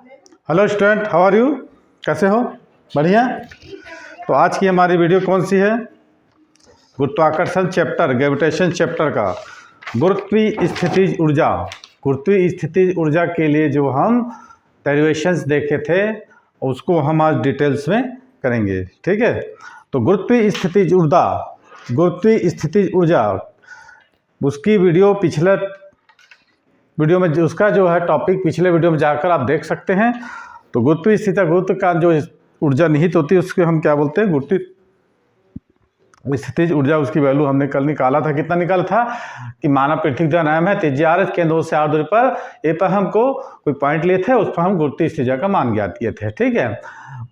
Hello student, how are you? कैसे हो? बढ़िया। तो आज की हमारी वीडियो कौन सी है? गुरुत्वाकर्षण चैप्टर, ग्रेविटेशन चैप्टर का गुरुत्वीय स्थितिज ऊर्जा। गुरुत्वीय स्थितिज ऊर्जा के लिए जो हम डेरिवेशंस देखे थे उसको हम आज डिटेल्स में करेंगे, ठीक है। तो गुरुत्वीय स्थितिज ऊर्जा, गुरुत्वीय स्थितिज ऊर्जा, उसकी वीडियो पिछले वीडियो में उसका जो है टॉपिक पिछले वीडियो में जाकर आप देख सकते हैं। तो गुरुत्वीय स्थिति, गुरुत्व का जो ऊर्जा निहित होती है उसको हम क्या बोलते हैं? गुरुत्वीय स्थितिज ऊर्जा। उसकी वैल्यू हमने कल निकाला था। कितना निकाला था कि मानव पृथ्वी का नाम है त्रिज्या r, केंद्र से r दूरी पर ए पर हमको कोई पॉइंट लिए थे, उस पर हम गुरुत्वीय स्थितिज का मान ज्ञात किए थे, ठीक है।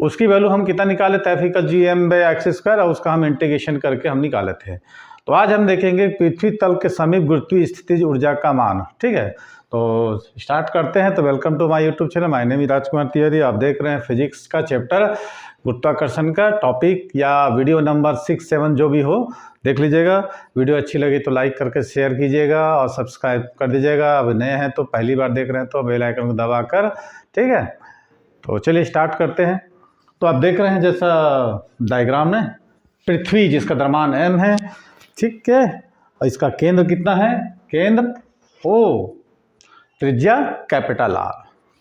उसकी वैल्यू हम कितना निकाले? तय G M by x square, और उसका हम इंटीग्रेशन करके हम निकाले थे। तो आज हम देखेंगे पृथ्वी तल के समीप गुरुत्वीय स्थितिज ऊर्जा का मान, ठीक है। तो स्टार्ट करते हैं। तो welcome to my YouTube channel, my name is Rajkumar Tiwari. आप देख रहे हैं फिजिक्स का चैप्टर, गुरुत्वाकर्षण का टॉपिक या वीडियो नंबर 6, 7 जो भी हो देख लीजिएगा। वीडियो अच्छी लगी तो लाइक करके शेयर कीजिएगा और सब्सक्राइब कर दीजिएगा। अब नए हैं तो पहली बार देख रहे हैं तो बेल आइकन को दबाकर, ठीक है। तो चलिए स्टार्ट करते हैं। तो आप देख रहे हैं जैसा डायग्राम में, पृथ्वी जिसका द्रव्यमान m है, ठीक है। और इसका केंद्र कितना है? केंद्र O, त्रिज्या कैपिटल R,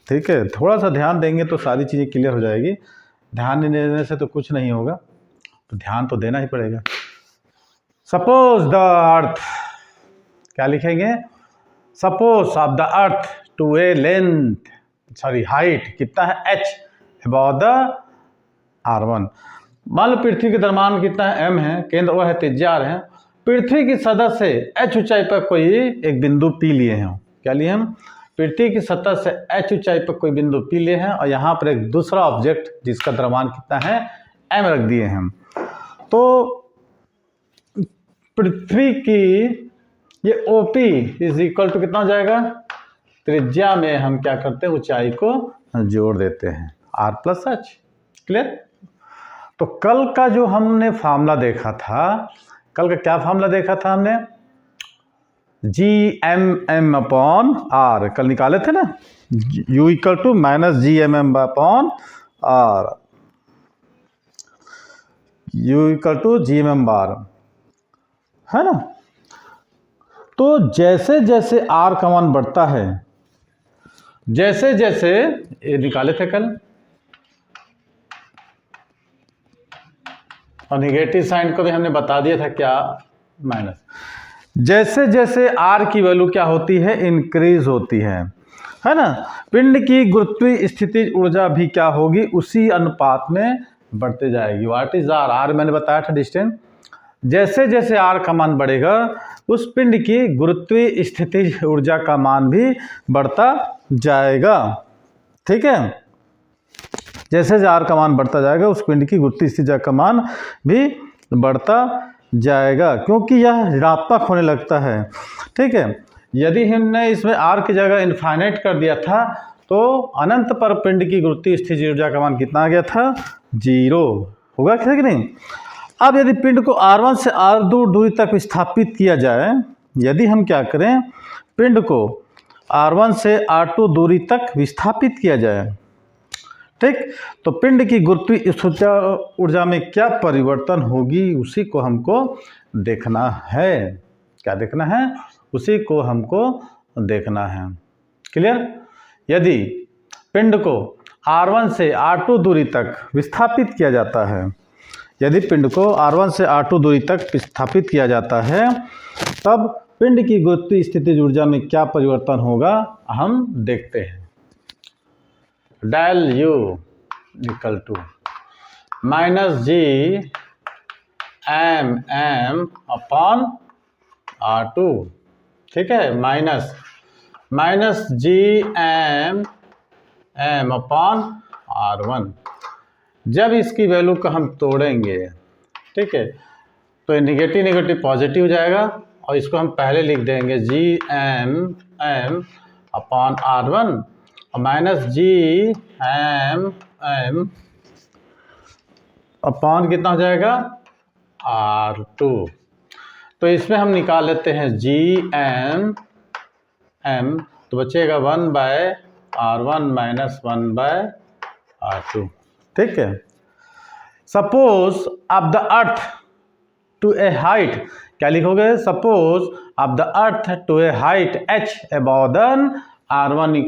ठीक है। थोड़ा सा ध्यान देंगे तो सारी चीज़ें क्लियर हो जाएगी। ध्यान नहीं देने से तो कुछ नहीं होगा, तो ध्यान तो देना ही पड़ेगा। सपोज द अर्थ, क्या लिखेंगे? Surface of the earth to a length, sorry height कितना है? h about the r1। मान लो पृथ्वी का द्रव्यमान कितना है? m है, केंद्र वह है, त्रिज्या r है। पृथ्वी की सतह से h ऊंचाई पर कोई एक बिंदु P लिए हैं। क्या लिए हम? पृथ्वी की सतह से h ऊंचाई पर कोई बिंदु P लिए हैं, और यहाँ पर एक दूसरा ऑब्जेक्ट जिसका द्रव्यमान कितना है? m रख दिए हैं। तो पृथ्वी की ये OP इज इक्वल टू कितना हो जाएगा? त्रिज्या में हम क्या करते हैं? ऊंचाई को जोड़ देते हैं, r प्लस h। क्लियर? तो कल का जो हमने फार्मूला देखा था, कल का क्या फार्मूला देखा था हमने? GMM अपॉन R कल निकाले थे ना, U equal to minus GMM upon R, U equal to GMM bar, है ना। तो जैसे जैसे R का मान बढ़ता है, जैसे जैसे ये निकाले थे कल, और निगेटिव साइन को भी हमने बता दिया था क्या? माइनस। जैसे जैसे R की वैल्यू क्या होती है? इंक्रीज होती है ना। पिंड की गुरुत्वीय स्थितिज ऊर्जा भी क्या होगी? उसी अनुपात में बढ़ते जाएगी। What is R? R मैंने बताया था डिस्टेंस। जैसे जैसे R का मान बढ़ेगा, उस पिंड की गुरुत्वीय स्थितिज ऊर्जा का मान भी बढ़ता जाएगा, ठीक है। जैसे जैसे R का मान बढ़ता जाएगा, उस पिंड की गुरुत्वीय स्थितिज का मान भी बढ़ता जाएगा, क्योंकि यह ऋणात्मक होने लगता है, ठीक है। यदि हमने इसमें R की जगह इनफाइनाइट कर दिया था तो अनंत पर पिंड की गुरुत्वीय स्थितिज ऊर्जा का मान कितना आ गया था? 0 होगा, कि नहीं। अब यदि पिंड को R1 से R2 दूरी तक विस्थापित किया जाए, यदि हम क्या करें? पिंड को R1 से R2 दूरी तक विस्थापित किया जाए, ठीक, तो पिंड की गुरुत्वीय ऊर्जा में क्या परिवर्तन होगी, उसी को हमको देखना है। क्या देखना है? उसी को हमको देखना है। क्लियर? यदि पिंड को R1 से R2 दूरी तक विस्थापित किया जाता है, यदि पिंड को R1 से R2 दूरी तक विस्थापित किया जाता है, तब पिंड की गुरुत्वीय स्थितिज ऊर्जा में क्या परिवर्तन होगा हम देखते हैं। Del U equal to minus GMM upon R2, ठीक है। Minus GMM upon R1। जब इसकी वैल्यू को हम तोड़ेंगे, ठीक है, तो निगेटिव निगेटिव पॉजिटिव हो जाएगा, और इसको हम पहले लिख देंगे GMM अपॉन R1 और माइनस GMM अपॉन कितना हो जाएगा? R2। तो इसमें हम निकाल लेते हैं GMM, तो बचेगा 1/2 R1 माइनस 1/R2। ठीक है। Surface of the earth to a height, क्या लिखोगे? Surface of the earth to a height h above than R1 is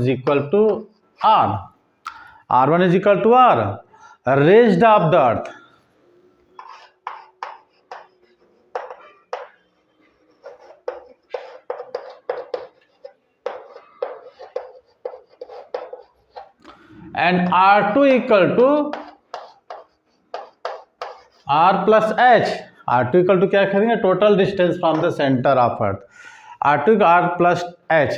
equal to R, R1 is equal to R, रेज्ड of the earth, and R2 equal to R plus H, R2 equal to क्या करेंगे? Total distance from the centre of earth, R2 R plus H।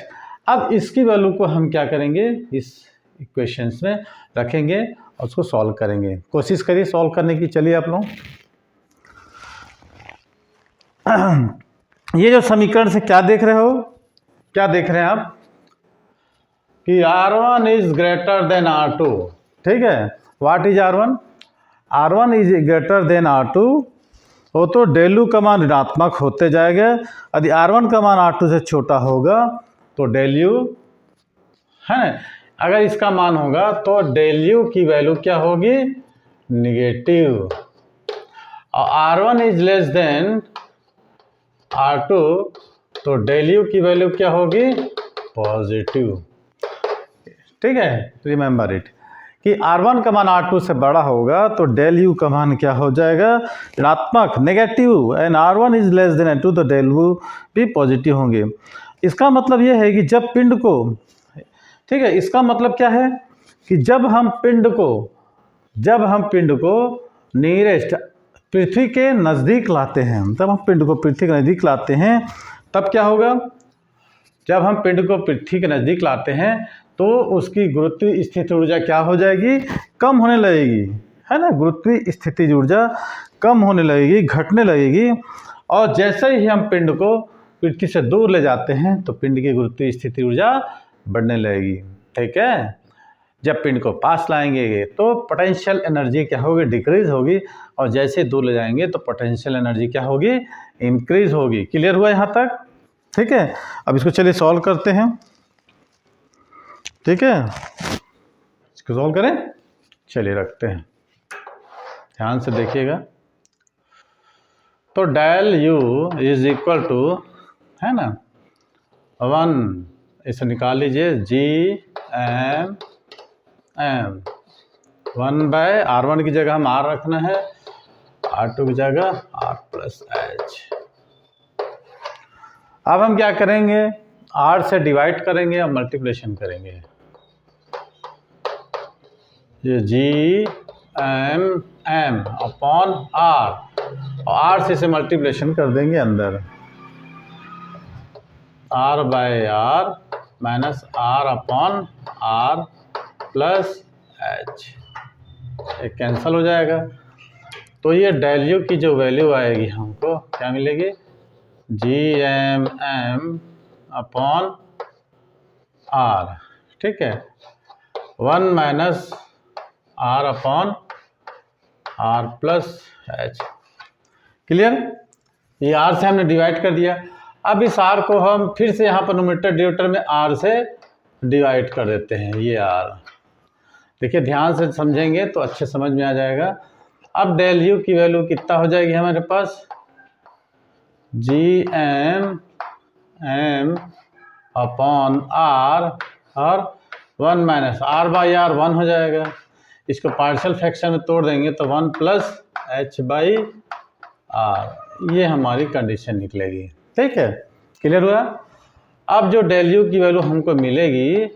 अब इसकी value को हम क्या करेंगे? इस इक्वेशंस में रखेंगे और उसको सॉल्व करेंगे। कोशिश करिए सॉल्व करने की। चलिए आप लोग, ये जो समीकरण से क्या देख रहे हो? क्या देख रहे हैं आप? कि R1 is greater than R2। ठीक है। What is R1? R1 is greater than R2 हो तो डेल यू का मान ऋणात्मक होते जाएगा। यदि R1 का मान R2 से छोटा होगा तो डेल यू है, अगर इसका मान होगा तो डेल यू की वैल्यू क्या होगी? निगेटिव। और R1 is less than R2 तो डेल यू की वैल्यू क्या होगी? पॉजिटिव। ठीक है। रिमेंबर इट कि R1 का मान R2 से बड़ा होगा तो डेल यू का मान क्या हो जाएगा? ऋणात्मक, negative. And R1 is less than R2 तो डेल यू भी पॉजिटिव होंगे। इसका मतलब यह है कि जब पिंड को, ठीक है, इसका मतलब क्या है कि जब हम पिंड को नियरेस्ट, पृथ्वी के नज़दीक लाते हैं, तब हम पिंड को पृथ्वी के नज़दीक लाते हैं, तब क्या होगा? जब हम पिंड को पृथ्वी के नज़दीक लाते हैं तो उसकी गुरुत्वीय स्थिति ऊर्जा क्या हो जाएगी? कम होने लगेगी, है ना। गुरुत्वीय स्थिति ऊर्जा कम होने लगेगी, घटने लगेगी। और जैसे ही हम पिंड को पृथ्वी से दूर ले जाते हैं तो पिंड की गुरुत्वीय स्थिति ऊर्जा बढ़ने लगेगी। ठीक है। जब पिंड को पास लाएंगे तो पोटेंशियल एनर्जी क्या होगी? डिक्रीज होगी। और जैसे दूर ले जाएंगे तो पोटेंशियल एनर्जी क्या होगी? इंक्रीज होगी। क्लियर हुआ यहाँ तक? ठीक है। अब इसको चलिए सॉल्व करते हैं। ठीक है, इसको सॉल्व करें। चलिए रखते हैं, ध्यान से देखिएगा। तो del U is equal to, है ना, 1, इसे निकाल लीजिए, GM 1/R1 की जगह हम R रखना है, R2 की जगह R plus H। अब हम क्या करेंगे? R से डिवाइड करेंगे और मल्टीप्लिकेशन करेंगे। ये GM अपॉन R, और R से इसे मल्टीप्लिकेशन कर देंगे अंदर, R/R minus R upon R plus H, एक कैंसिल हो जाएगा। तो ये डेल यू की जो वैल्यू आएगी हमको क्या मिलेगी? GM upon R। ठीक है। 1 minus R upon R plus H। Clear? ये R से हमने डिवाइड कर दिया। अब इस R को हम फिर से यहाँ पर न्यूमरेटर डिनोमिनेटर में R से डिवाइड कर देते हैं। ये R, देखिए ध्यान से समझेंगे तो अच्छे समझ में आ जाएगा। अब डेल यू की वैल्यू कितना हो जाएगी हमारे पास? GM अपॉन R और 1 माइनस R/R 1 हो जाएगा। इसको पार्शियल फ्रैक्शन में तोड़ देंगे तो 1 प्लस H/R, ये हमारी कंडीशन निकलेगी। ठीक है। क्लियर हुआ? अब जो डेल यू की वैल्यू हमको मिलेगी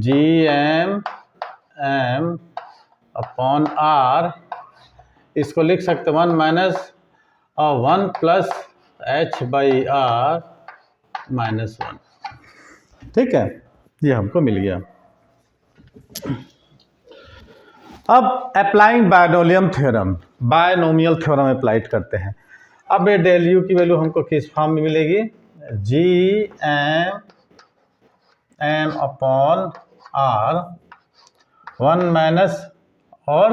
GM अपॉन R, इसको लिख सकते 1 माइनस 1 प्लस H/R माइनस 1। ठीक है, ये हमको मिल गया। अब अप्लाइंग बायनोमियल थ्योरम अप्लाइड करते हैं। अब ये डेल यू की वैल्यू हमको किस फॉर्म में मिलेगी? GM अपॉन R 1 माइनस और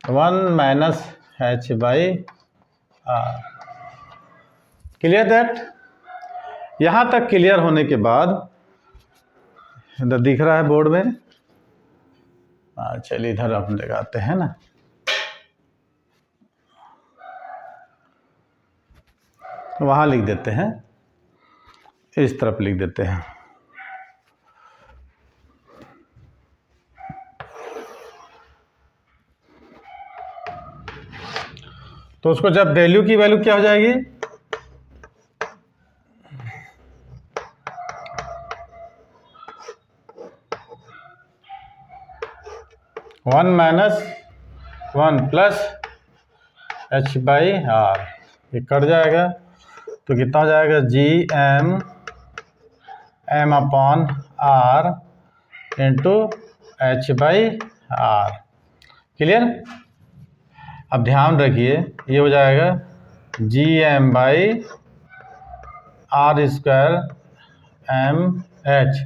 1 माइनस H/R। Clear that? यहाँ तक क्लियर होने के बाद इधर दिख रहा है बोर्ड में, चलिए इधर हम लगाते हैं ना, वहाँ लिख देते हैं, इस तरफ लिख देते हैं। तो उसको जब डेल्यू की वैल्यू क्या हो जाएगी, one minus one plus H by R, ये कट जाएगा तो कितना हो जाएगा, G M upon R into H by R. Clear. अब ध्यान रखिए, ये हो जाएगा G M by R square M H,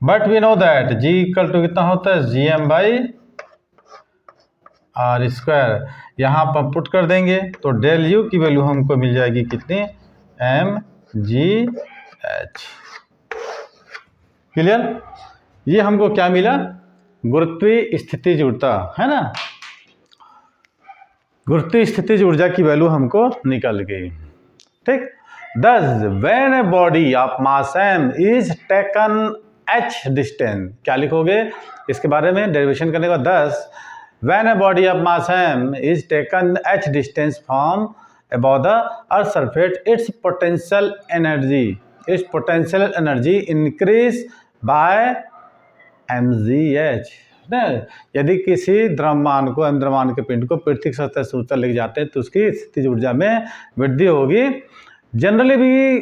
but we know that G equal to कितना होता है, G M by R square. यहाँ पर पुट कर देंगे तो डेल यू की वैल्यू हमको मिल जाएगी कितनी, एम जी एच। क्लियर। ये हमको क्या मिला, गुरुत्वीय स्थितिज ऊर्जा, है ना, गुरुत्वीय स्थितिज ऊर्जा की वैल्यू हमको निकल गई। ठीक। Thus, when a body of mass m is taken h distance, क्या लिखोगे इसके बारे में डेरिवेशन करने का, thus when a body of mass m is taken h distance from above the earth surface, its potential energy increase by mgh। यदि किसी द्रव्यमान को, द्रव्यमान के पिंड को पृथ्वी की सतह से ऊपर ले जाते हैं तो उसकी स्थितिज ऊर्जा में वृद्धि होगी। जनरली भी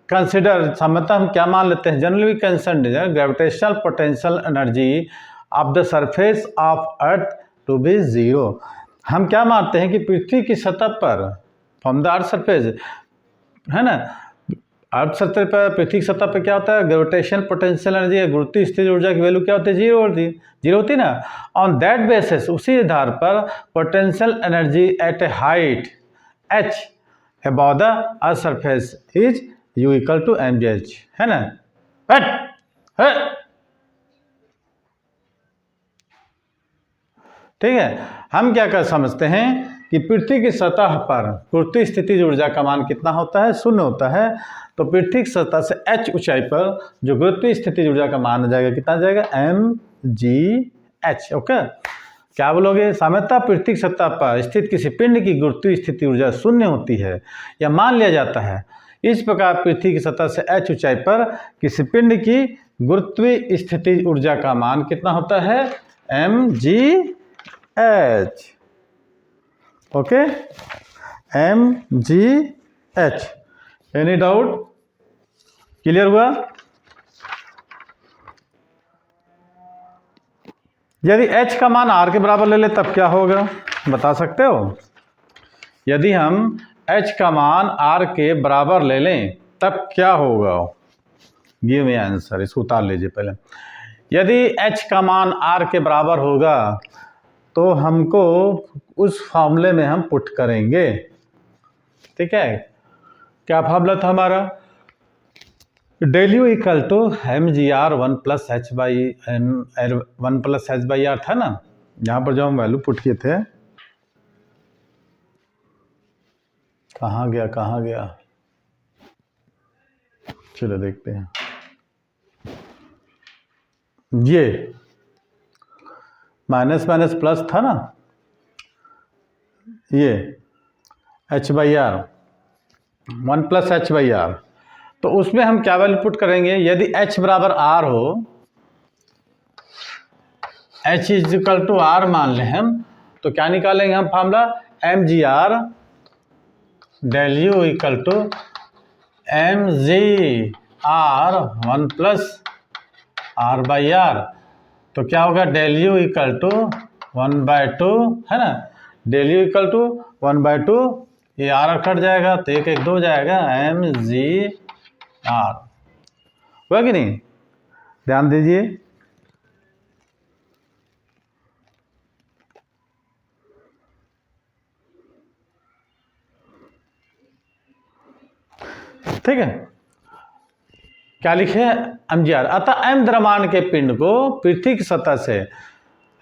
कंसिडर, सामान्यतः हम क्या मान लेते हैं, जनरली भी consider gravitational potential energy of the surface of earth to be zero. हम क्या मानते हैं कि पृथ्वी की सतह पर, फ्रॉम द अर्थ सरफेस, है ना, अर्थ सतह पर, पृथ्वी की सतह पर क्या होता है, ग्रेविटेशन पोटेंशियल एनर्जी, गुरुत्वीय स्थितिज ऊर्जा की वैल्यू क्या होती है, जीरो होती ना। ऑन दैट बेसिस, उसी आधार पर potential energy at A height h above the earth surface is u equal to mgh, है ना। ठीक है। हम क्या कर समझते हैं कि पृथ्वी की सतह पर गुरुत्वीय स्थितिज ऊर्जा का मान कितना होता है, 0 होता है। तो पृथ्वी की सतह से h ऊंचाई पर जो गुरुत्वीय स्थितिज ऊर्जा का मान आ जाएगा, कितना आ जाएगा, mgh। ओके। क्या बोलोगे, सामान्यतः पृथ्वी की सतह पर स्थित किसी पिंड की गुरुत्वीय स्थिति ऊर्जा 0 होती है, या मान लिया जाता है। इस प्रकार पृथ्वी की सतह से h ऊंचाई पर किसी पिंड की गुरुत्वीय स्थिति ऊर्जा का मान कितना होता है, mgh। Okay, mgh। Any doubt, clear हुआ। यदि h का मान r के बराबर ले ले तब क्या होगा, बता सकते हो। यदि हम h का मान r के बराबर ले लें तब क्या होगा, गिव मी आंसर, इसको उतार लीजिए पहले। यदि h का मान r के बराबर होगा तो हमको उस फॉर्मूले में हम पुट करेंगे। ठीक है, क्या फॉर्मूला था हमारा, del U equal to M G R 1 plus H by R था ना। यहाँ पर जो हम वैल्यू पुट किए थे, कहाँ गया, चलो देखते हैं। ये माइनस माइनस प्लस था ना, ये H by R 1 plus H by R, तो उसमें हम क्या वैल्यू पुट करेंगे। यदि h बराबर r हो, h is equal to r मान लें हम, तो क्या निकालेंगे हम formula, M G R del U equal to M G R 1 plus r by R. तो क्या होगा, डेल यू इक्वल टू 1/2, है ना, डेल यू इक्वल टू 1/2, ये r कट जाएगा तो 1 1 2 हो जाएगा, एम जी आर, हुआ कि नहीं, ध्यान दीजिए। ठीक है, क्या लिखे mgr। अतः m द्रव्यमान के पिंड को पृथ्वी की सतह से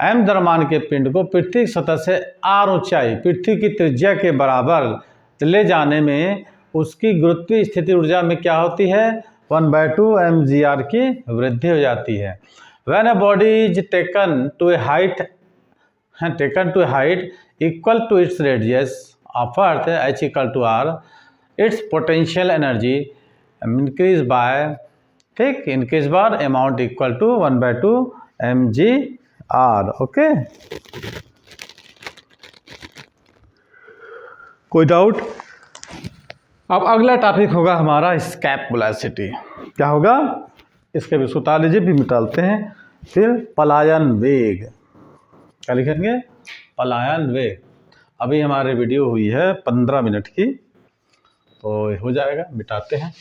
m द्रव्यमान के पिंड को पृथ्वी की सतह से r ऊंचाई पृथ्वी की त्रिज्या के बराबर ले जाने में उसकी गुरुत्वीय स्थिति ऊर्जा में क्या होती है 1/2 mgr की वृद्धि हो जाती है। When a body is taken to a height equal to its radius of Earth h equal to r, its potential energy increase by amount equal to 1/2 mgr। Okay, कोई डाउट? अब अगला टॉपिक होगा हमारा स्केप वेलोसिटी। क्या होगा? इसके भी सूत्र लीजिए, भी मिटालते हैं। फिर पलायन वेग, क्या लिखेंगे? पलायन वेग। अभी हमारी वीडियो हुई है 15 मिनट की, तो हो जाएगा, मिटाते हैं।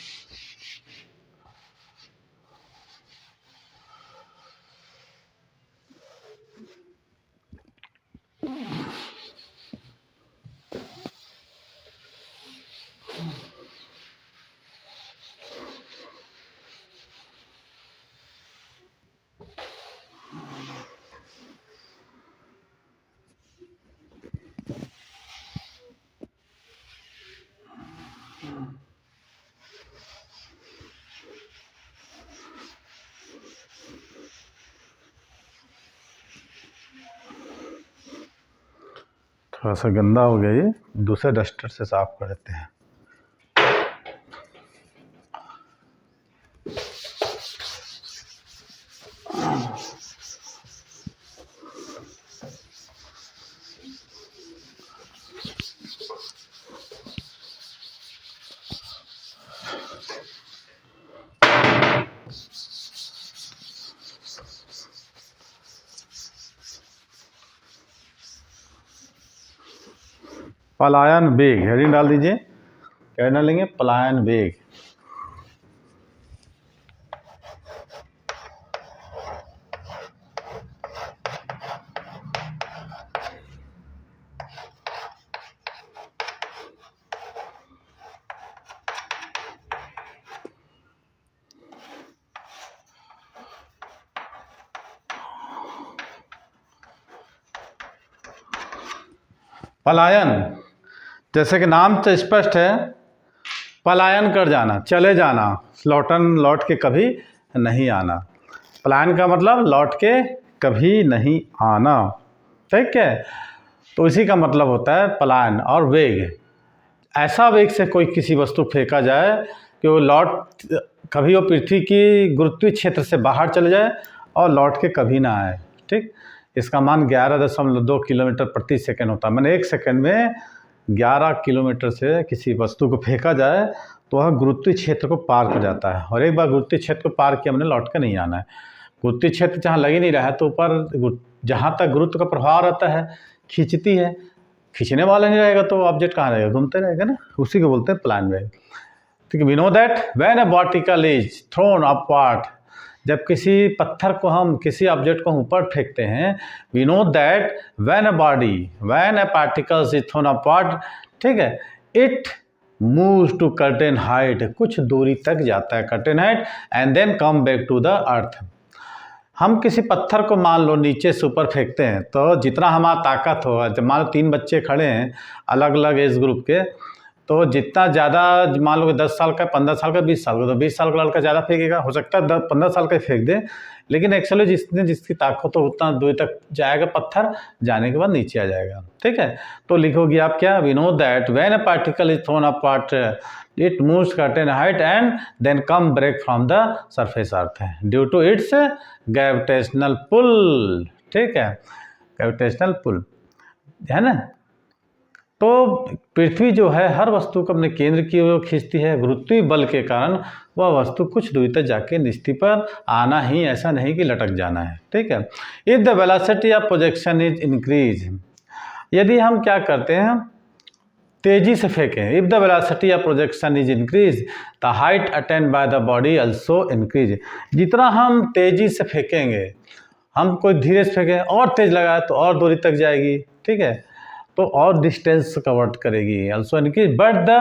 थोड़ा सा गंदा हो गया, ये दूसरे डस्टर से साफ कर देते हैं। पलायन वेग, हेडिंग डाल दीजिए। क्या डालेंगे? पलायन वेग। पलायन, जैसे कि नाम से स्पष्ट है, पलायन कर जाना, चले जाना, लौट के कभी नहीं आना। पलायन का मतलब लौट के कभी नहीं आना, ठीक है? तो इसी का मतलब होता है पलायन। और वेग, ऐसा वेग से कोई किसी वस्तु फेंका जाए कि वो कभी वो पृथ्वी की गुरुत्वीय क्षेत्र से बाहर चले जाए और लौट के कभी ना आए, ठीक? इसका मान 11.2 किलोमीटर प्रति सेकंड होता है। मैंने 1 सेकंड में 11 किलोमीटर से किसी वस्तु को फेंका जाए तो वह गुरुत्वीय क्षेत्र को पार कर जाता है। और एक बार गुरुत्वीय क्षेत्र को पार किया, हमने लौट कर नहीं आना है। गुरुत्वीय क्षेत्र जहाँ लग ही नहीं रहा है, तो ऊपर जहाँ तक गुरुत्व का प्रभाव रहता है, खींचती है, खींचने वाला नहीं रहेगा तो ऑब्जेक्ट कहाँ रहेगा? घूमते रहेगा ना। उसी को बोलते हैं पलायन वेग। ठीक है, we know that when a particle is thrown upward, जब किसी पत्थर को हम किसी ऑब्जेक्ट को ऊपर फेंकते हैं, we know that when a particle is thrown upward, ठीक है, it moves to certain height, कुछ दूरी तक जाता है, certain height, and then come back to the earth. हम किसी पत्थर को मान लो नीचे से ऊपर फेंकते हैं, तो जितना हमारा ताकत होगा, जब मान लो 3 बच्चे खड़े हैं अलग अलग एज ग्रुप के, तो जितना ज़्यादा, मान लो 10 साल का, 15 साल का, 20 साल का, तो 20 साल का लड़का ज़्यादा फेंकेगा, हो सकता है 15 साल का ही फेंक दे, लेकिन एक्चुअली जिसकी ताकत हो उतना दूर तक जाएगा पत्थर, जाने के बाद नीचे आ जाएगा, ठीक है। तो लिखोगे आप क्या? We know that when a particle is thrown upward it moves certain height and then come break from the surface earth due to its gravitational pull, ठीक है, ग्रेविटेशनल पुल है ना। तो पृथ्वी जो है हर वस्तु को अपने केंद्र की ओर खींचती है, गुरुत्वीय बल के कारण वह वस्तु कुछ दूरी तक जाके निश्चित पर आना ही, ऐसा नहीं कि लटक जाना है, ठीक है। If the velocity of projection is increase, यदि हम क्या करते हैं, तेजी से फेंकें, if the velocity of projection is increase the height attained by the body also increase, जितना हम तेजी से फेंकेंगे, हम कोई धीरे से फेंकें और तेज लगाए तो और दूरी तक जाएगी, ठीक है, तो और डिस्टेंस कवर करेगी, also increase, but the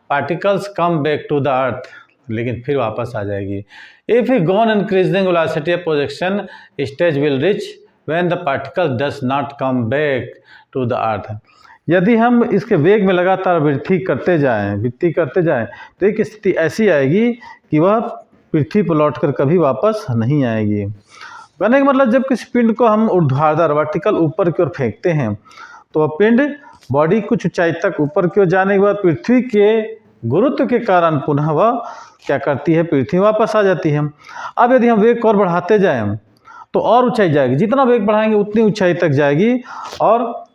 particles come back to the earth, लेकिन फिर वापस आ जाएगी। If you gone increasing velocity of projection stage will reach when the particle does not come back to the earth. यदि हम इसके वेग में लगातार वृद्धि करते जाएं तो एक स्थिति ऐसी आएगी कि वह पृथ्वी पर लौटकर कभी वापस नहीं आएगी। कहने का मतलब जब किसी पिंड को हम ऊर्ध्वाधर वर्टिकल ऊपर की ओर फेंकते हैं तो वह पिंड बॉडी कुछ ऊंचाई तक ऊपर की ओर जाने के बाद पृथ्वी के गुरुत्व के कारण पुनः वह क्या करती है, पृथ्वी वापस आ जाती है। अब यदि हम वेग को और बढ़ाते जाएं तो और ऊंचाई जाएगी, जितना वेग बढ़ाएंगे उतनी ऊंचाई तक जाएगी, और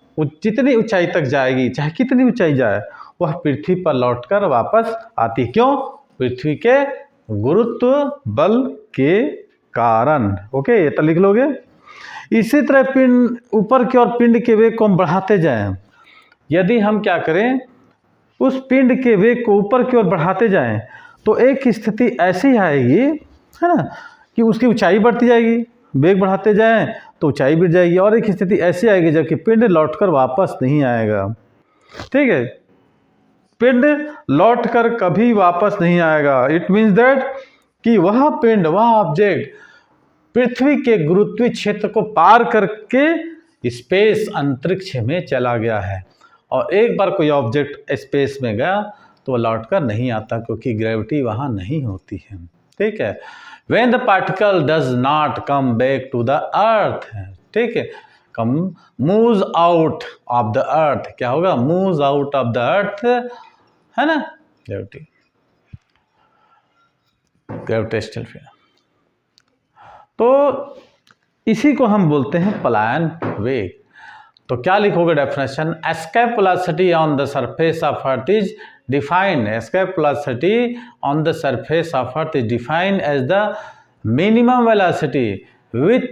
जितनी ऊंचाई तक जाएगी चाहे कितनी ऊंचाई जाए वह पृथ्वी पर लौटकर वापस आती। क्यों? पृथ्वी के गुरुत्व बल के कारण। ओके, ये तो लिख लोगे। इसी तरह पिंड ऊपर की ओर पिंड के वेग को हम बढ़ाते जाएं, यदि हम क्या करें उस पिंड के वेग को ऊपर की ओर बढ़ाते जाएं तो एक स्थिति ऐसी आएगी, है ना, कि उसकी ऊंचाई बढ़ती जाएगी, वेग बढ़ाते जाएं तो ऊंचाई बढ़ जाएगी, और एक स्थिति ऐसी आएगी जबकि पिंड लौटकर वापस नहीं आएगा। ठीक है, पिंड लौटकर कभी वापस नहीं आएगा। इट मीन्स दैट कि वह पिंड, वह ऑब्जेक्ट पृथ्वी के गुरुत्वीय क्षेत्र को पार करके स्पेस अंतरिक्ष में चला गया है, और एक बार कोई ऑब्जेक्ट स्पेस में गया तो वह लौटकर नहीं आता क्योंकि ग्रेविटी वहाँ नहीं होती है। ठीक है, when the particle does not come back to the earth, ठीक है, कम moves out of the earth, क्या होगा? moves out of the earth, है ना, ग्रेविटी, ग्रेविटेशनल फील्ड। तो इसी को हम बोलते हैं पलायन वेग। तो क्या लिखोगे definition? Escape velocity on the surface of earth is defined, escape velocity on the surface of earth is defined as the minimum velocity with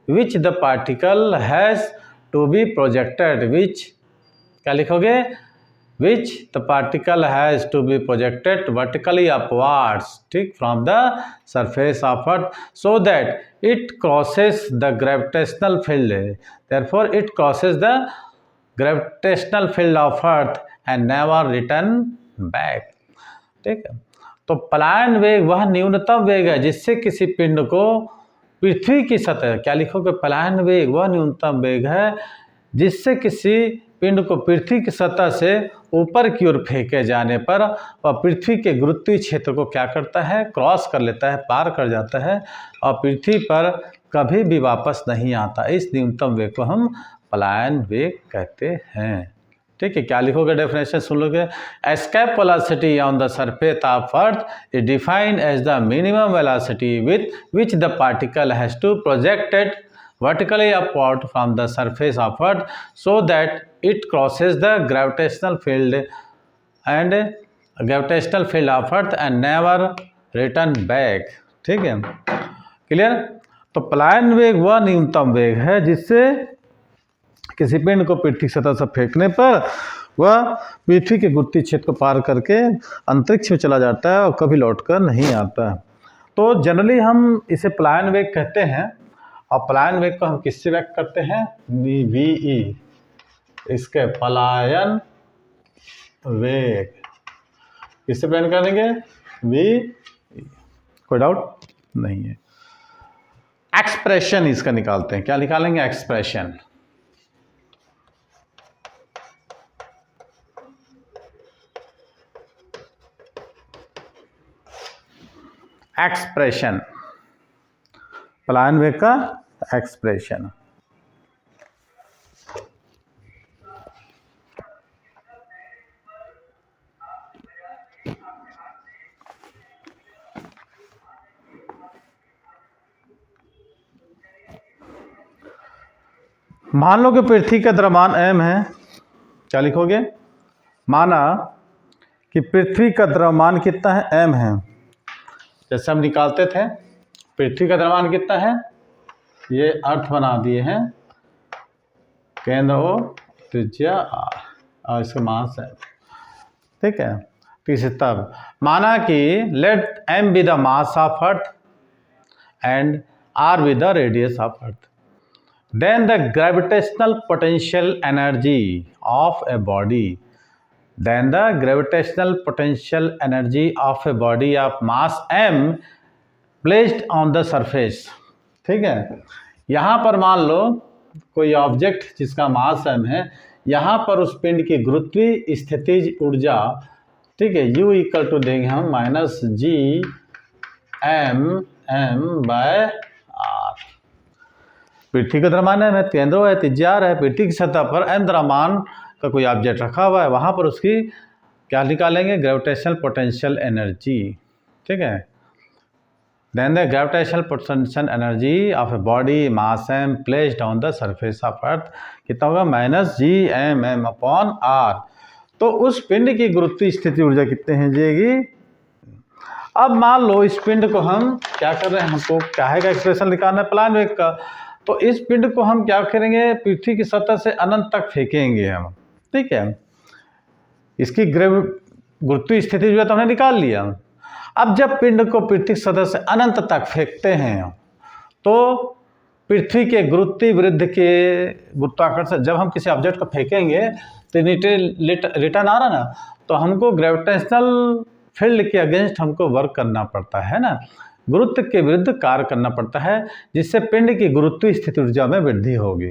which the particle has to be projected, which क्या लिखोगे? which the particle has to be projected vertically upwards, ठीक, from the surface of earth so that it crosses the gravitational field, therefore it crosses the gravitational field of earth and never return back. ठीक है, तो पलायन वेग वह न्यूनतम वेग है जिससे किसी पिंड को पृथ्वी की सतह, क्या लिखोगे? पलायन वेग वह न्यूनतम वेग है जिससे किसी पिंड को पृथ्वी की सतह से ऊपर की ओर फेंके जाने पर वह पृथ्वी के गुरुत्वीय क्षेत्र को क्या करता है? क्रॉस कर लेता है, पार कर जाता है, और पृथ्वी पर कभी भी वापस नहीं आता। इस न्यूनतम वेग को हम पलायन वेग कहते हैं। ठीक है, क्या लिखोगे डेफिनेशन सुन लोगे? Escape velocity on the surface of earth is defined as the minimum velocity with which the particle has to projected vertically upward from the surface of earth so that it crosses the gravitational field of earth and never return back। ठीक है, clear? तो पलायन वेग वह न्यूनतम वेग है जिससे किसी पिंड को पृथ्वी सतह से फेंकने पर वह पृथ्वी के गुरुत्वीय क्षेत्र को पार करके अंतरिक्ष में चला जाता है और कभी लौटकर नहीं आता। तो जनरली हम इसे पलायन वेग कहते हैं, और पलायन वेग को हम किससे व्यक्त करते हैं? वी, इसके पलायन वेग किससे प्रदान करेंगे? वी, कोई डाउट नहीं है। एक्सप्रेशन इसका निकालते हैं, क्या निकालेंगे? एक्सप्रेशन। एक्सप्रेशन, पलायन वेग का एक्सप्रेशन। मान लो कि पृथ्वी का द्रव्यमान m है, क्या लिखोगे? माना कि पृथ्वी का द्रव्यमान कितना है? m है। जैसे हम निकालते थे पृथ्वी का द्रव्यमान कितना है, ये अर्थ बना दिए हैं, केंद्र O, त्रिज्या R, और इसका मास है। ठीक है, तो इसे तब माना कि let m be the mass of earth and R be the radius of earth, then the gravitational potential energy of a body then the gravitational potential energy of a body of mass m placed on the surface. ठीक है, यहाँ पर मान लो कोई object जिसका मास m है, यहाँ पर उस पिंड की गुरुत्वीय स्थितिज ऊर्जा, ठीक है, U इक्वल टू देंगे हम minus G m bye r। पृथ्वी का द्रव्यमान है, केंद्र है, त्रिज्या है, पृथ्वी की सतह पर m द्रव्यमान का कोई ऑब्जेक्ट रखा हुआ है, वहाँ पर उसकी क्या निकालेंगे, ग्रेविटेशनल पोटेंशियल एनर्जी। ठीक है, then the gravitational potential energy of a body mass m placed on the surface of earth कितना होगा, minus G m upon r। तो उस पिंड की गुरुत्वीय स्थिति ऊर्जा कितने हैं जाएगी। अब मान लो इस पिंड को हम क्या कर रहे हैं, हमको क्या है का एक्सप्रेशन निकालना है प्लान वेग का, तो इस पिंड को हम क्या करेंगे, पृथ्वी की सतह से अनंत तक फेंकेंगे हम। ठीक है, इसकी गुरुत्वीय स्थिति जो है तो हमने निकाल लिया। अब जब पिंड को पृथ्वी की सतह से अनंत तक फेंकते हैं तो पृथ्वी के गुरुत्वाकर्षण के गुरुत्वाकर्षण, जब हम किसी ऑब्जेक्ट को फेंकेंगे तो रिटर्न आ रहा ना, तो हमको ग्रेविटेशनल फील्ड के अगेंस्ट हमको वर्क करना पड़ता है ना, गुरुत्व के विरुद्ध कार्य करना पड़ता है, जिससे पिंड की गुरुत्वीय स्थिति ऊर्जा में वृद्धि होगी।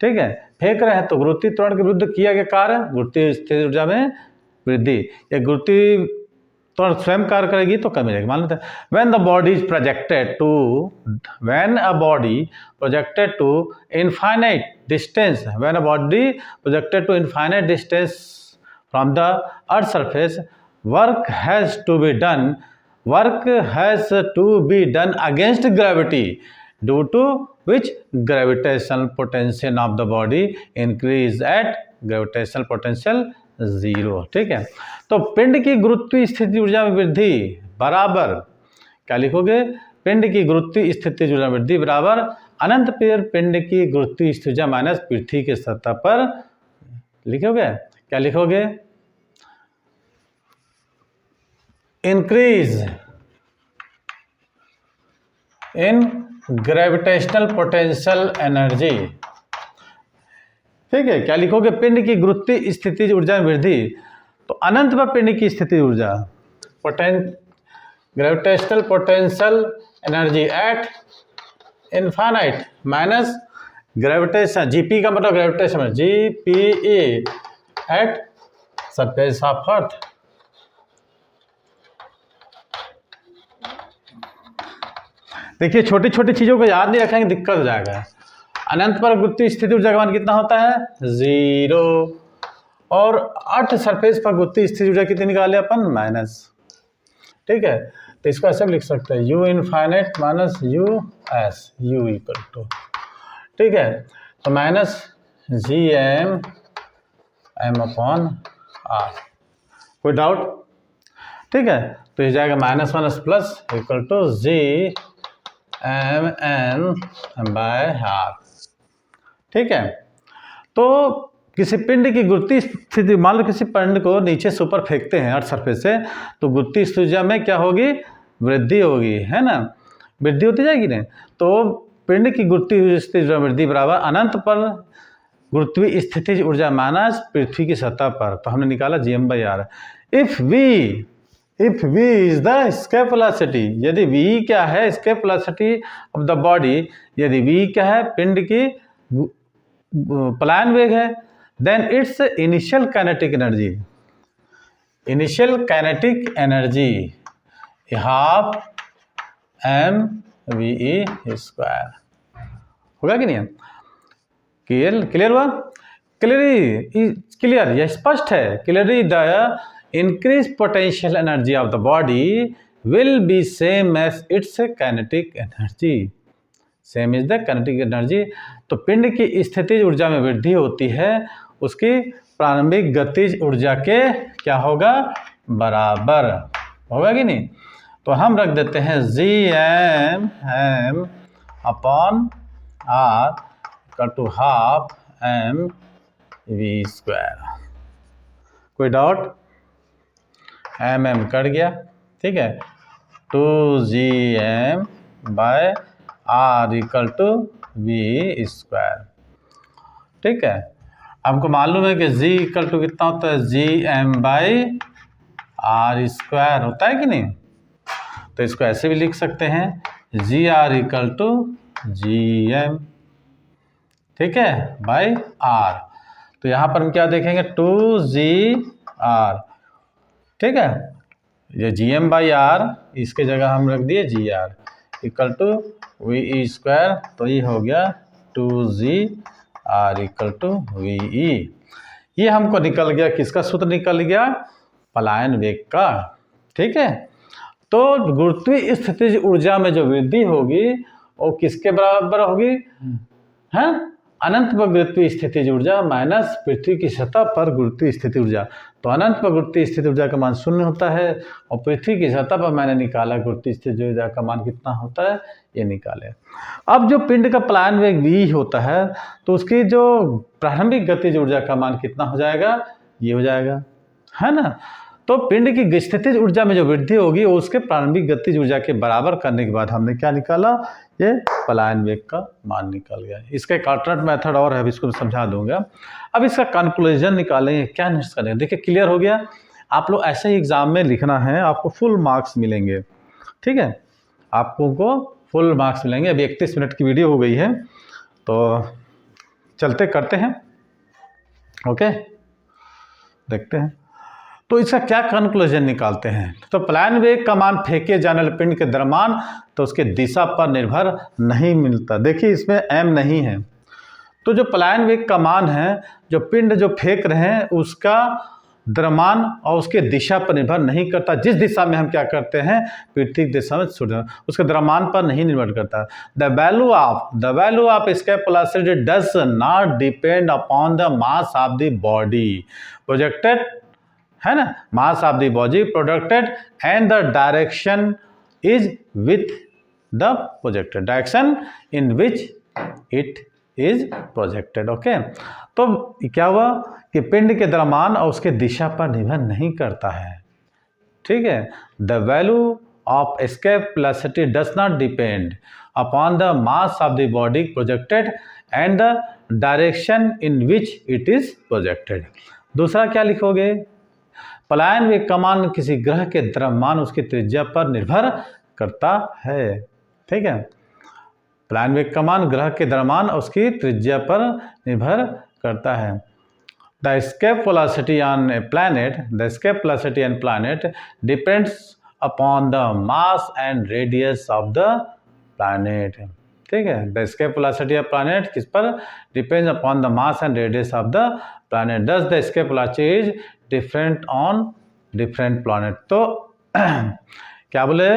ठीक है, फेंक रहे हैं तो गुरुत्वीय त्वरण के विरुद्ध किया गया कार्य गुरुत्वीय स्थिति ऊर्जा में वृद्धि, या गुरुत्वीय त्वरण स्वयं कार्य करेगी तो कम मिलेगी। मान लेते हैं when the body is projected to, when a body projected to infinite distance, when a body projected to infinite distance from the earth surface, work has to be done against gravity, due to which gravitational potential of the body increase at gravitational potential 0। ठीक है, तो पिंड की गुरुत्वीय स्थिति ऊर्जा में वृद्धि बराबर क्या लिखोगे, पिंड की गुरुत्वीय स्थिति ऊर्जा वृद्धि बराबर अनंत पर पिंड की गुरुत्वीय स्थिति ऊर्जा माइनस पृथ्वी की सतह पर, लिखोगे क्या लिखोगे, increase in gravitational potential energy. ठीक है, क्या लिखोगे, पिंड की गुरुत्वीय स्थिति ऊर्जा में वृद्धि, तो अनंत पर पिंड की स्थिति ऊर्जा gravitational potential energy at infinite minus gravitation, GP का मतलब gravitation, GPE at surface of अर्थ। देखिए छोटी छोटी चीज़ों को याद नहीं रखेंगे दिक्कत हो जाएगा। अनंत पर गुरुत्वीय स्थिति ऊर्जा का मान कितना होता है, 0, और अर्थ सरफेस पर गुरुत्वीय स्थिति ऊर्जा कितनी निकाले अपन, माइनस। ठीक है, तो इसको ऐसे भी लिख सकते हैं, u infinite minus u S, u equal to, ठीक है, तो minus G M upon R. कोई डाउट। ठीक है, तो ये जाएगा minus minus plus equal to G M by R. ठीक है, तो किसी पिंड की गुरुत्वीय स्थिति, मान लो किसी पिंड को नीचे से ऊपर फेंकते हैं अर्थ सरफेस से, तो गुरुत्वीय स्थिति ऊर्जा में क्या होगी, वृद्धि होगी, है ना, वृद्धि होती जाएगी ना। तो पिंड की गुरुत्वीय स्थिति ऊर्जा वृद्धि बराबर अनंत पर गुरुत्वीय स्थिति ऊर्जा माइनस पृथ्वी की सतह पर, तो हमने निकाला gm/r। If v is the escape velocity, यदि v क्या है, escape velocity of the body, यदि v क्या है, पिंड की पलायन वेग है, then its initial kinetic energy, initial kinetic energy half mv² होगा कि नहीं, क्लियर हुआ, क्लियर, यह स्पष्ट है, clearly the increased potential energy of the body will be same as its kinetic energy, same is the kinetic energy। तो पिंड की स्थितिज ऊर्जा में वृद्धि होती है उसकी प्रारंभिक गतिज ऊर्जा के क्या होगा, बराबर होगा कि नहीं। तो हम रख देते हैं gm upon r equal to half mv²। कोई डाउट, mm कट गया, ठीक है, 2gm bye r equal to v²। ठीक है, हमको मालूम है कि जी इक्वल टू कितना होता है, G M by R square होता है कि नहीं। तो इसको ऐसे भी लिख सकते हैं, G R equal to G M, ठीक है, बाई आर। तो यहाँ पर हम क्या देखेंगे, 2GR, ठीक है, ये जी एम बाई आर, इसके जगह हम रख दिए G R equal to V E square, तो ये हो गया 2GR इक्वल टू वी ई। ये हमको निकल गया, किसका सूत्र निकल गया, पलायन वेग का, ठीक है। तो गुरुत्वीय स्थितिज ऊर्जा में जो वृद्धि होगी वो किसके बराबर होगी, है, अनंत पर गुरुत्वीय स्थितिज ऊर्जा माइनस पृथ्वी की सतह पर गुरुत्वीय स्थितिज ऊर्जा। तो अनंत पर गुरुत्वीय स्थितिज ऊर्जा का मान 0 होता है, और पृथ्वी की सतह पर मैंने निकाला गुरुत्वीय स्थितिज ऊर्जा का मान कितना होता है, ये निकाले। अब जो पिंड का पलायन वेग v होता है, तो उसकी जो प्रारंभिक गतिज ऊर्जा का मान कितना हो जाएगा, ये हो जाएगा, है ना। तो पिंड की स्थितिज ऊर्जा में जो वृद्धि होगी वो उसके प्रारंभिक गतिज ऊर्जा के बराबर करने के बाद हमने क्या निकाला, ये पलायन वेग का मान निकल गया। इसका एक अल्टरनेट मेथड और है, इसको समझा दूंगा। अब इसका कंक्लूजन निकालेंगे, क्या निष्कर्ष करेंगे। देखिए क्लियर हो गया, आप लोग ऐसे ही एग्जाम में लिखना है, आपको फुल मार्क्स मिलेंगे, ठीक है, आपको फुल मार्क्स मिलेंगे। अभी 31 मिनट की वीडियो हो गई है, तो चलते करते हैं, ओके, देखते हैं। तो इसका क्या कंक्लूजन निकालते हैं। तो पलायन वेग का मान फेंके जाने वाले पिंड के द्रव्यमान तो उसके दिशा पर निर्भर नहीं मिलता। देखिए इसमें m नहीं है, तो जो पलायन वेग का मान है, जो पिंड जो फेंक रहे हैं उसका द्रव्यमान और उसके दिशा पर निर्भर नहीं करता। जिस दिशा में हम क्या करते हैं, पृथ्वी की दिशा में उसके द्रव्यमान पर नहीं निर्भर करता। The value of escape velocity does not depend upon the mass of the body projected, है ना, mass of the body प्रोडक्टेड and the direction is with the projected, direction in which it is projected, okay. तो क्या हुआ कि पिंड के द्रव्यमान और उसके दिशा पर निर्भर नहीं करता है, ठीक है। The value of escape velocity does not depend upon the mass of the body projected and the direction in which it is projected. दूसरा क्या लिखोगे, पलायन वेग का मान किसी ग्रह के द्रव्यमान उसकी त्रिज्या पर निर्भर करता है, ठीक है। पलायन वेग का मान ग्रह के द्रव्यमान उसकी त्रिज्या पर निर्भर करता है। The escape velocity on a planet, the escape velocity on planet depends upon the mass and radius of the planet, ठीक है। The escape velocity of planet किस पर depends upon the mass and radius of the planet, thus the escape velocity is different on different planet. तो क्या बोले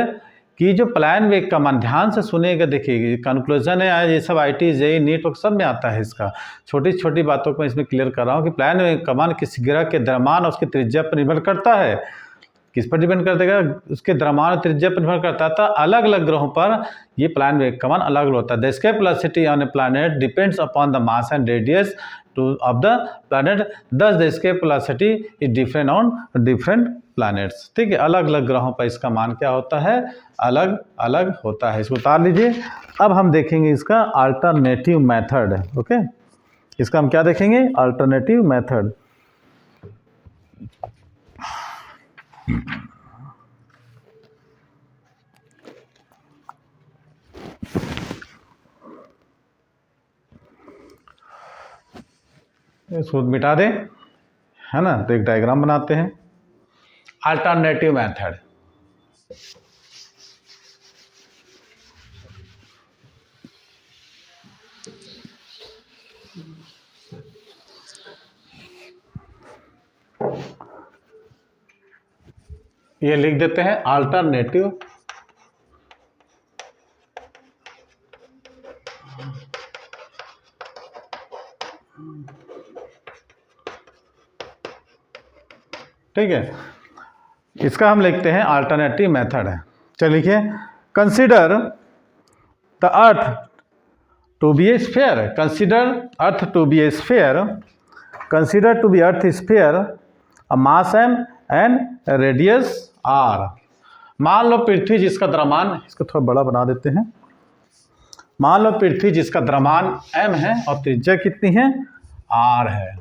कि जो पलायन वेग का मान, ध्यान से सुनेगा, देखिए कंक्लूजन है, ये सब IIT JEE नीट सब में आता है। इसका छोटी छोटी बातों को इसमें क्लियर कर रहा हूँ कि पलायन वेग का मान किसी ग्रह के द्रव्यमान और उसकी त्रिज्या पर निर्भर करता है। किस पर डिपेंड कर देगा, उसके द्रव्यमान और त्रिज्या पर निर्भर करता था। अलग अलग ग्रहों पर ये पलायन वेग का मान अलग अलग होता है। The escape velocity on a planet depends upon the mass and radius of the planet, thus the escape velocity is different on different planets, ठीक है। अलग अलग ग्रहों पर इसका मान क्या होता है, अलग अलग होता है। इसको उतार लीजिए। अब हम देखेंगे इसका अल्टरनेटिव मेथड, ओके। इसका हम क्या देखेंगे, अल्टरनेटिव मेथड। इसको मिटा दें, है ना। तो एक डायग्राम बनाते हैं, अल्टरनेटिव मेथड। ये लिख देते हैं अल्टरनेटिव ठीक है। इसका हम लिखते हैं अल्टरनेटिव मेथड है। चलिए लिखिए, consider the earth to be a sphere, consider earth to be a sphere, consider to be earth sphere, a mass m and radius r। मान लो पृथ्वी जिसका द्रव्यमान, इसको थोड़ा बड़ा बना देते हैं। मान लो पृथ्वी जिसका द्रव्यमान m है और त्रिज्या कितनी है, r है,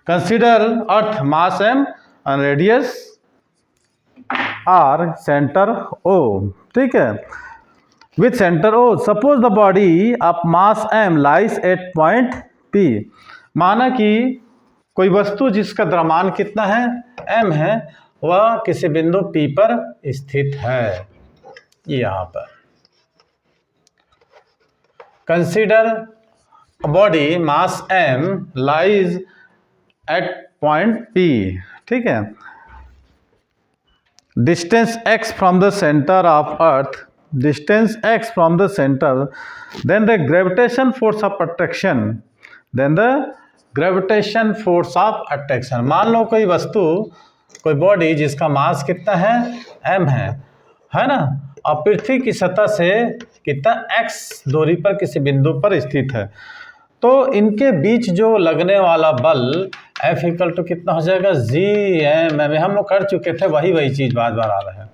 consider earth mass M and radius R, centre O, ठीक है, with centre O. Suppose the body of mass M lies at point P. माना कि कोई वस्तु जिसका द्रव्यमान कितना है, एम है, वह किसी बिंदु पी पर स्थित है, यहां पर। Consider body mass M lies at point P, ठीक है, distance x from the centre of earth, distance x from the centre, then the gravitation force of attraction, then the gravitation force of attraction. मान लो कोई वस्तु, कोई body जिसका मास कितना है, m है ना, और पृथ्वी की सतह से कितना x दूरी पर किसी बिंदु पर स्थित है, तो इनके बीच जो लगने वाला बल F इक्वल टू कितना हो जाएगा, Gm। हम लोग कर चुके थे, वही चीज़ बार बार आ रहा है।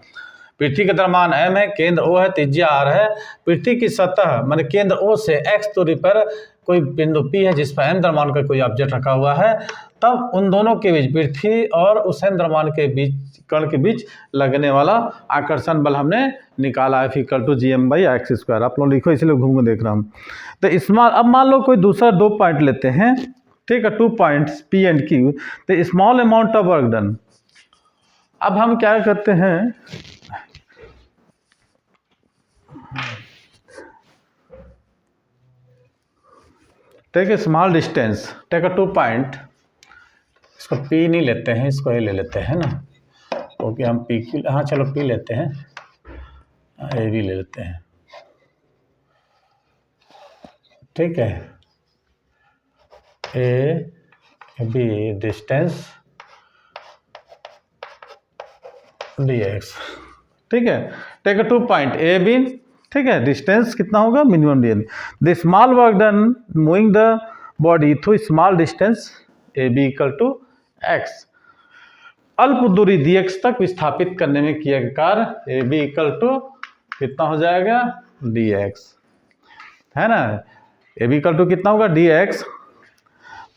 पृथ्वी का द्रव्यमान m है, केंद्र O है, त्रिज्या r है। पृथ्वी की सतह माने केंद्र O से x दूरी पर कोई बिंदु P है जिस पर m द्रव्यमान का कोई ऑब्जेक्ट रखा हुआ है, तब उन दोनों के बीच, पृथ्वी और उस m द्रव्यमान के बीच, कण के बीच लगने वाला आकर्षण बल हमने निकाला, F इक्वल टू Gm/x²। आप लोग लिखो, इसलिए घूम देख रहा हूँ। तो स्मॉल, अब मान लो कोई दूसरा 2 पॉइंट लेते हैं, ठीक है, 2 पॉइंट्स P एंड Q, तो small amount of work done. अब हम क्या करते हैं, take a small distance, take a 2 point, इसको P नहीं लेते हैं, इसको A ले लेते हैं ना, ओके, हम PQ, हाँ चलो P लेते हैं, A भी ले लेते हैं, ठीक है, A B डिस्टेंस dx, ठीक है, take a 2 point A B, ठीक है, डिस्टेंस कितना होगा, minimum dx। The small work done moving the body through small distance A B equal to X. अल्प दूरी dx तक विस्थापित करने में किया गया कार्य ए बी इक्वल टू कितना हो जाएगा, dx, है ना, ए बी इक्वल टू कितना होगा, dx।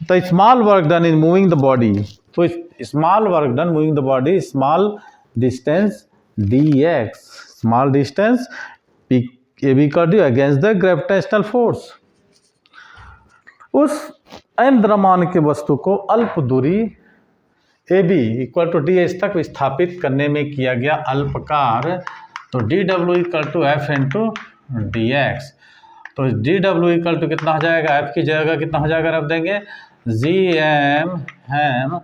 तो small work done in moving the body, तो small work done moving the body, small distance dx, small distance A B equal to against the gravitational force. उस m द्रव्यमान के वस्तु को अल्प दूरी A B equal to D H तक विस्थापित करने में किया गया अल्प कार्य, तो D W equal to F into D X. तो डी डब्ल्यू इक्वल टू कितना हो जाएगा, एफ की जगह कितना हो जाएगा, रख देंगे जी एम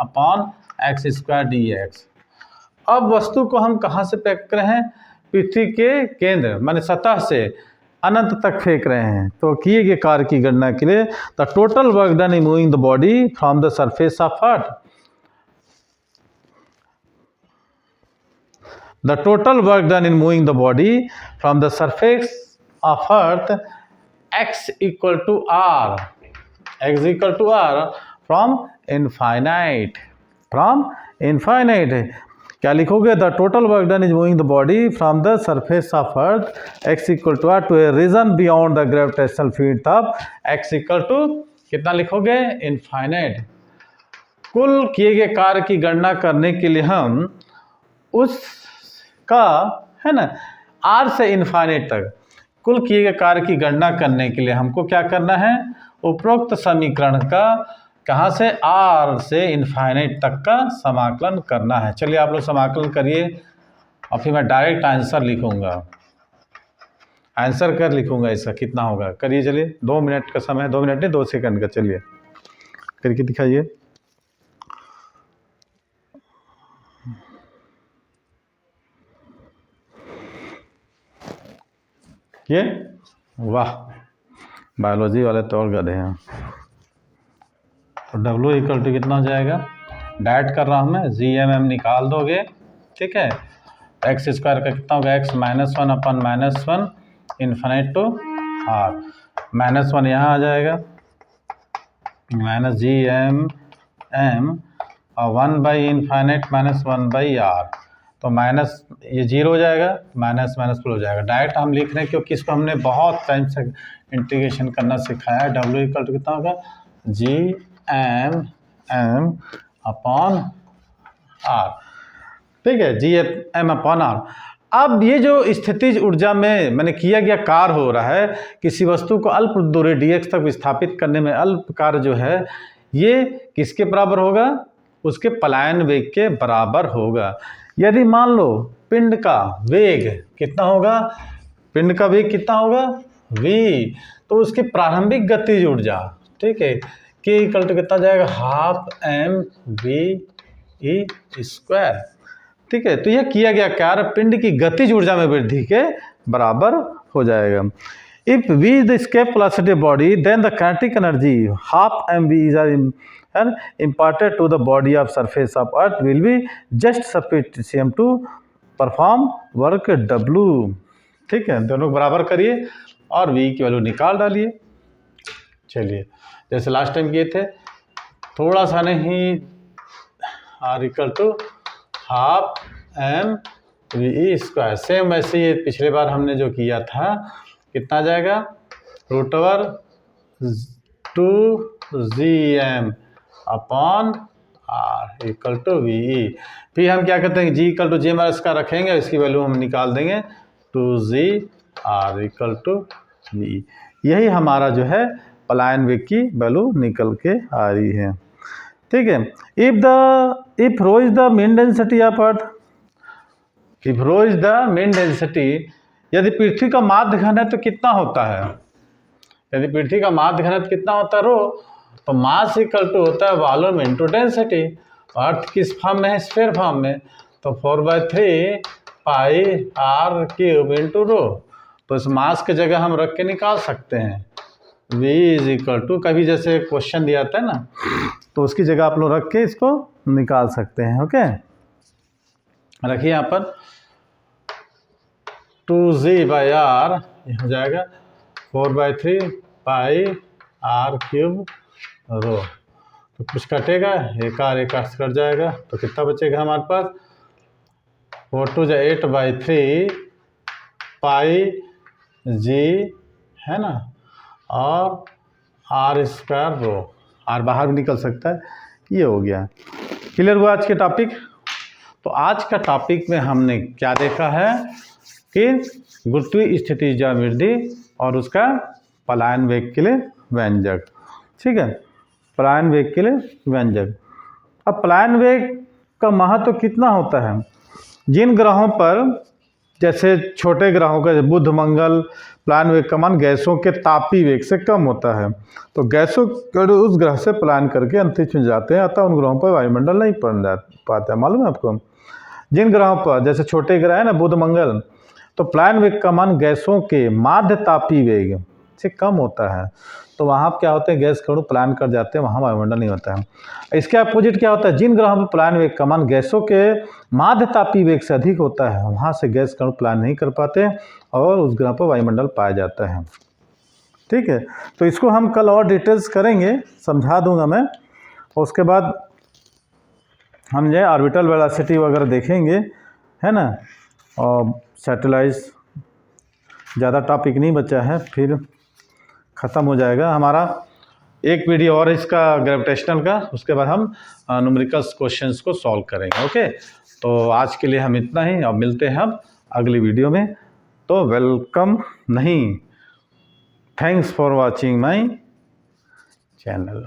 अपॉन x² dx। अब वस्तु को हम कहाँ से फेंक रहे हैं, पृथ्वी के केंद्र माने सतह से अनंत तक फेंक रहे हैं। तो किए गए कार्य की गणना के लिए the total work done in moving the body from the surface of earth, the total work done in moving the body from the surface of earth x equal to r, x equal to r from infinite, क्या लिखोगे, the total work done is moving the body from the surface of earth x equal to r to a region beyond the gravitational field of x equal to कितना लिखोगे, infinite। कुल किए गए कार्य की गणना करने के लिए हम उस का, है ना, r से इन्फाइनाइट तक कुल किए गए कार्य की गणना करने के लिए हमको क्या करना है, उपरोक्त समीकरण का कहाँ से, r से इन्फाइनाइट तक का समाकलन करना है। चलिए आप लोग समाकलन करिए और फिर मैं डायरेक्ट आंसर लिखूंगा, आंसर कर लिखूंगा इसका कितना होगा। करिए, चलिए 2 मिनट का समय, 2 मिनट नहीं 2 सेकंड का, चलिए करके दिखाइए। ये वाह, बायोलॉजी वाले तो और गधे हैं। तो डब्ल्यू इक्वल टू कितना हो जाएगा, डायरेक्ट कर रहा हूँ मैं, जी एम एम निकाल दोगे, ठीक है, एक्स स्क्वायर का कितना होगा, X -1 upon -1 infinite to R, -1 यहाँ आ जाएगा, माइनस जी एम एम और 1/इन्फिनिट -1/r, तो माइनस ये 0 हो जाएगा, माइनस प्लस हो जाएगा। डायरेक्ट हम लिख रहे हैं क्योंकि इसको हमने बहुत टाइम से इंटीग्रेशन करना सिखाया है। डब्ल्यू इक्वल टू कितना होगा, G M M upon R, ठीक है, जी एम अपॉन आर। अब ये जो स्थितिज ऊर्जा में मैंने किया गया कार्य हो रहा है, किसी वस्तु को अल्प दूरी dx तक विस्थापित करने में अल्प कार्य जो है ये किसके बराबर होगा, उसके पलायन वेग के बराबर होगा। यदि मान लो पिंड का वेग कितना होगा, पिंड का वेग कितना होगा v, तो उसकी प्रारंभिक गतिज ऊर्जा, ठीक है, k इक्वल टू कितना जाएगा, half M V E square, ठीक है। तो यह किया गया कार्य पिंड की गतिज ऊर्जा में वृद्धि के बराबर हो जाएगा। If v is the escape velocity body then the kinetic energy half M V is imparted to the body of surface of earth will be just sufficient to perform work W, ठीक है। दोनों बराबर करिए और v की value निकाल डालिए। चलिए जैसे लास्ट टाइम किए थे, थोड़ा सा नहीं, r equal to half M V E square, same वैसे ही पिछले बार हमने जो किया था, कितना जाएगा, root over 2gm upon R equal to V E. फिर हम क्या करते हैं, G equal to G M R इसका रखेंगे, इसकी वैल्यू हम निकाल देंगे 2g are equal to we. यही हमारा जो है पलायन वेग की वैल्यू निकल के आ रही है, ठीक है। If rho is the mean density of earth, if rho is the mean density, यदि पृथ्वी का माध्य घनत्व कितना होता है, यदि पृथ्वी का माध्य घनत्व कितना होता है रो, तो मास इक्वल टू होता है वॉल्यूम इनटू डेंसिटी। अर्थ किस फॉर्म में है, स्फीयर फॉर्म में, तो 4/3 पाई आर क्यूब इंटू रो। तो इस मास की जगह हम रख के निकाल सकते हैं v इज इक्वल टू, कभी जैसे क्वेश्चन दिया था ना, तो उसकी जगह आप लोग रख के इसको निकाल सकते हैं। ओके, रखिए यहाँ पर 2g/r हो जाएगा 4/3 पाई आर क्यूब रो। तो कुछ कटेगा, एक आर कट जाएगा, तो कितना बचेगा हमारे पास, 4 2 8/3 पाई जी, है ना, और आर स्क्वायर रो, आर बाहर भी निकल सकता है। ये हो गया, क्लियर हुआ आज के टॉपिक। तो आज का टॉपिक में हमने क्या देखा है कि गुरुत्वीय स्थितिज वृद्धि और उसका पलायन वेग के लिए व्यंजक, ठीक है, पलायन वेग के लिए व्यंजक। अब पलायन वेग का महत्व कितना होता है, जिन ग्रहों पर, जैसे छोटे ग्रहों का बुध मंगल, पलायन वेग का मान गैसों के तापीय वेग से कम होता है, तो गैसों उस ग्रह से पलायन करके अंतरिक्ष में जाते हैं, अतः उन ग्रहों पर वायुमंडल नहीं पड़ पाता है। मालूम है आपको, जिन ग्रहों पर जैसे छोटे ग्रह है ना बुध मंगल, तो पलायन वेग का मान गैसों के माध्य तापीय वेग से कम होता है, तो वहाँ क्या होते हैं, गैस कणु पलायन कर जाते हैं, वहाँ वायुमंडल नहीं होता है। इसके अपोजिट क्या होता है, जिन ग्रहों पर पलायन वेग का मान गैसों के माध्य तापीय वेग से अधिक होता है, वहाँ से गैस कणु पलायन नहीं कर पाते और उस ग्रह पर वायुमंडल पाया जाता है, ठीक है। तो इसको हम कल और डिटेल्स करेंगे, समझा दूंगा मैं। और उसके बाद हम जो ऑर्बिटल वेलोसिटी वगैरह देखेंगे, है ना, और सैटेलाइट्स, ज़्यादा टॉपिक नहीं बचा है, फिर ख़त्म हो जाएगा हमारा। एक वीडियो और इसका ग्रेविटेशनल का, उसके बाद हम न्यूमेरिकल्स क्वेश्चंस को सॉल्व करेंगे। ओके, तो आज के लिए हम इतना ही, अब मिलते हैं हम अगली वीडियो में। तो वेलकम नहीं, thanks for watching my channel.